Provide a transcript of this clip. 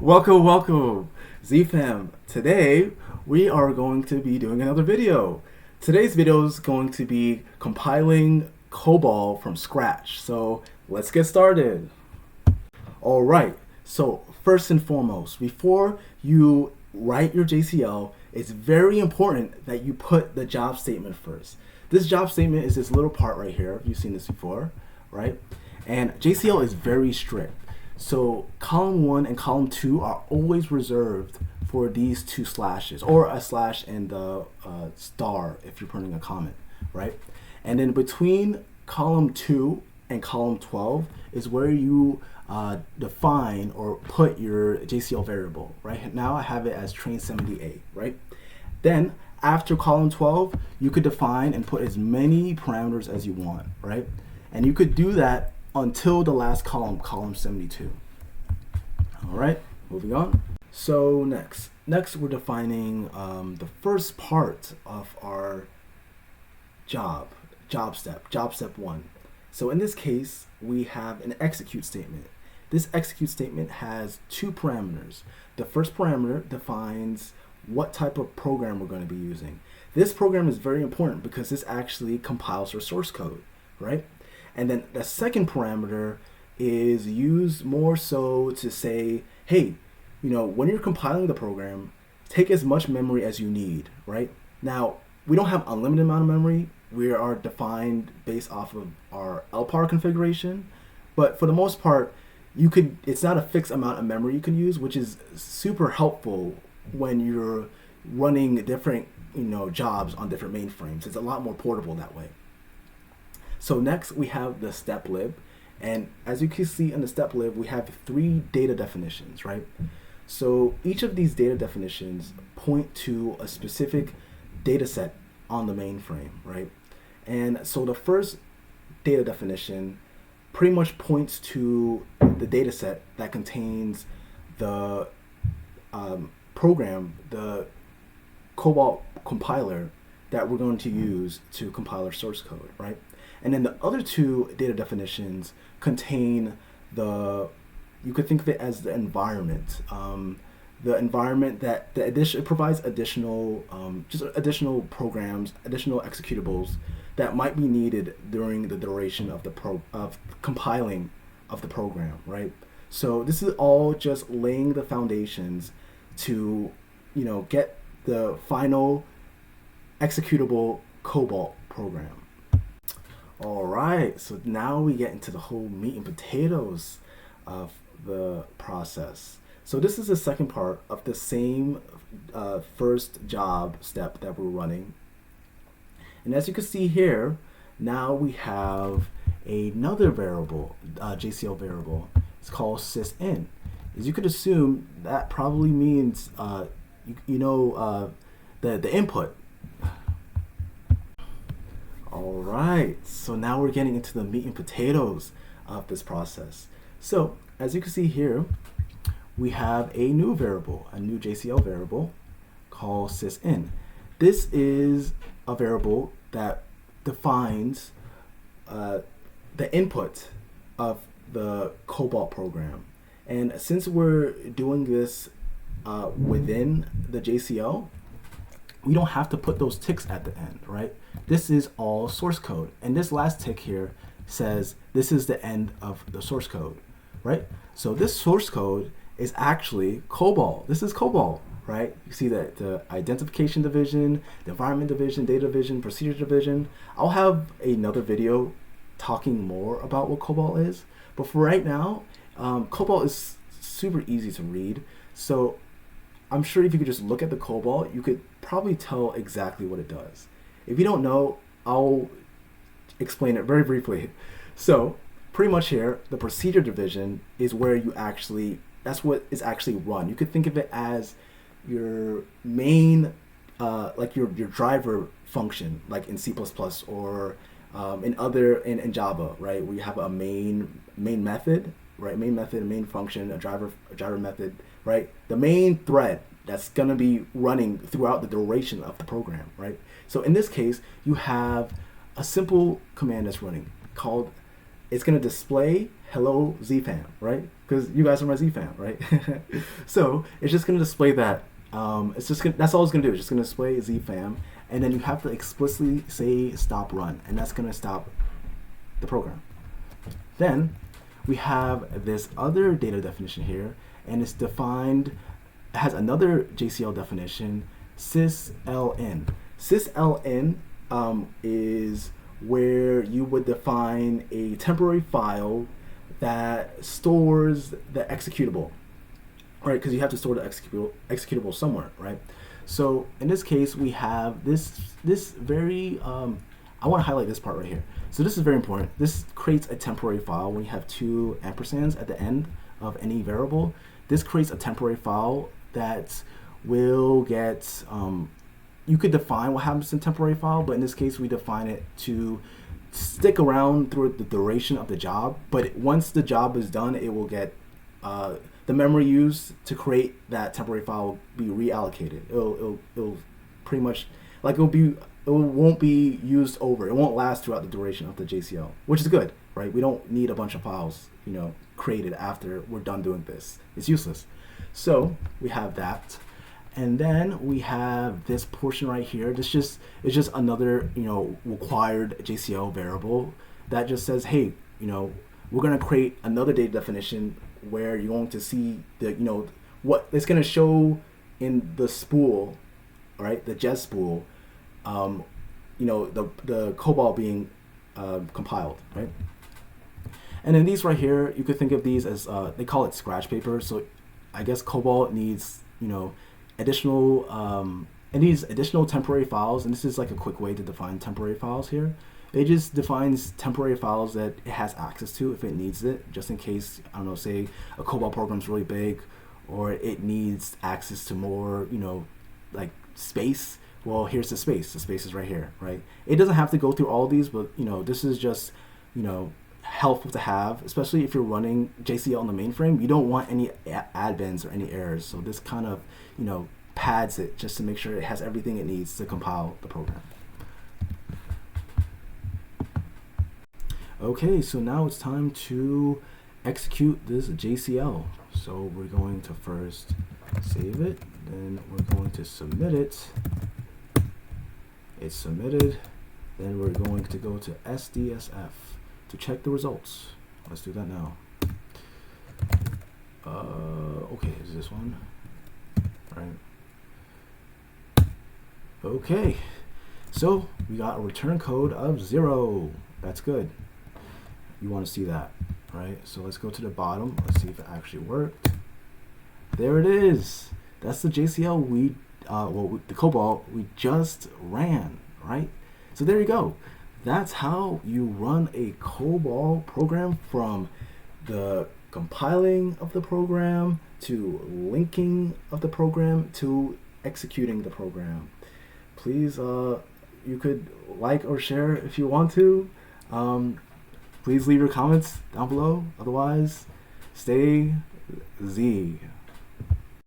Welcome, ZFam. Today we are going to be doing another video. Today's video is going to be compiling COBOL from scratch. So let's get started. Alright, so first and foremost, before you write your JCL, it's very important that you put the job statement first. This job statement is this little part right here. You've seen this before, right? And JCL is very strict. So column 1 and column 2 are always reserved for these two slashes, or a slash and the star if you're printing a comment, right? And then between column 2 and column 12 is where you define or put your JCL variable, right? Now I have it as train 70A, right? Then after column 12, you could define and put as many parameters as you want, right? And you could do that until the last column, column 72. All right, moving on. So next we're defining the first part of our job step 1. So in this case, we have an execute statement. This execute statement has two parameters. The first parameter defines what type of program we're going to be using. This program is very important because this actually compiles our source code, right? And then the second parameter is used more so to say, hey, when you're compiling the program, take as much memory as you need, right? Now, we don't have unlimited amount of memory. We are defined based off of our LPAR configuration, but for the most part, it's not a fixed amount of memory you can use, which is super helpful when you're running different, jobs on different mainframes. It's a lot more portable that way. So next we have the step lib, and as you can see in the step lib, we have 3 data definitions, right? So each of these data definitions point to a specific data set on the mainframe, right? And so the first data definition pretty much points to the data set that contains the program, the COBOL compiler that we're going to use to compile our source code, right? And then the other 2 data definitions contain you could think of it as the environment. The environment that it provides additional programs, additional executables that might be needed during the duration of compiling of the program, right? So this is all just laying the foundations to, get the final executable COBOL program. All right, so now we get into the whole meat and potatoes of the process. So this is the second part of the same first job step that we're running. And as you can see here, now we have another variable, JCL variable. It's called sysin. As you could assume, that probably means the input. All right, so now we're getting into the meat and potatoes of this process. So as you can see here, we have a new variable, a new JCL variable called sysin. This is a variable that defines the input of the COBOL program. And since we're doing this within the JCL, we don't have to put those ticks at the end, right? This is all source code. And this last tick here says this is the end of the source code, right? So this source code is actually COBOL. This is COBOL, right? You see that the identification division, the environment division, data division, procedure division. I'll have another video talking more about what COBOL is. But for right now, COBOL is super easy to read. So I'm sure if you could just look at the COBOL, you could probably tell exactly what it does. If you don't know, I'll explain it very briefly. So pretty much here, the procedure division is where that's what is actually run. You could think of it as your main, like your driver function, like in C++ or in Java, right? Where you have a main method, right? Main method, a main function, a driver method, right? The main thread that's going to be running throughout the duration of the program, right? So in this case, you have a simple command that's running called it's going to display hello ZFam, right? Because you guys are my ZFam, right? So it's just going to display that. That's all it's going to do. It's just going to display ZFam, and then you have to explicitly say stop run, and that's going to stop the program. Then we have this other data definition here, and it's defined, it has another JCL definition, sysln. Sysln is where you would define a temporary file that stores the executable, right? Because you have to store the executable somewhere, right? So in this case, we have this very, I want to highlight this part right here. So this is very important. This creates a temporary file when you have two ampersands at the end of any variable. This creates a temporary file that will get, you could define what happens in temporary file, but in this case we define it to stick around through the duration of the job. But once the job is done, it will get, the memory used to create that temporary file will be reallocated. It'll pretty much, like it won't be used over. It won't last throughout the duration of the JCL, which is good, right? We don't need a bunch of files, created after we're done doing this. It's useless. So we have that. And then we have this portion right here. This is just another, required JCL variable that just says, hey, we're going to create another data definition where you're going to see the, what it's going to show in the spool, right? The JES spool, the COBOL being compiled, right? And then these right here, you could think of these as, they call it scratch paper. So I guess COBOL needs, additional temporary files, and this is like a quick way to define temporary files here. It just defines temporary files that it has access to if it needs it, just in case, I don't know, say a COBOL program's really big, or it needs access to more, like space. Well, here's the space. The space is right here, right? It doesn't have to go through all these, but this is just, helpful to have, especially if you're running JCL on the mainframe. You don't want any adbins or any errors, so this kind of pads it just to make sure it has everything it needs to compile the program. Okay, so now it's time to execute this JCL. So we're going to first save it, then we're going to submit it. It's submitted. Then we're going to go to SDSF to check the results. Let's do that now. Okay, is this one? Right. Okay, so we got a return code of 0. That's good. You want to see that, right? So let's go to the bottom. Let's see if it actually worked. There it is. That's the JCL the COBOL we just ran, right? So there you go. That's how you run a COBOL program, from the compiling of the program to linking of the program to executing the program. Please, you could like or share if you want to. Please leave your comments down below. Otherwise, stay Z.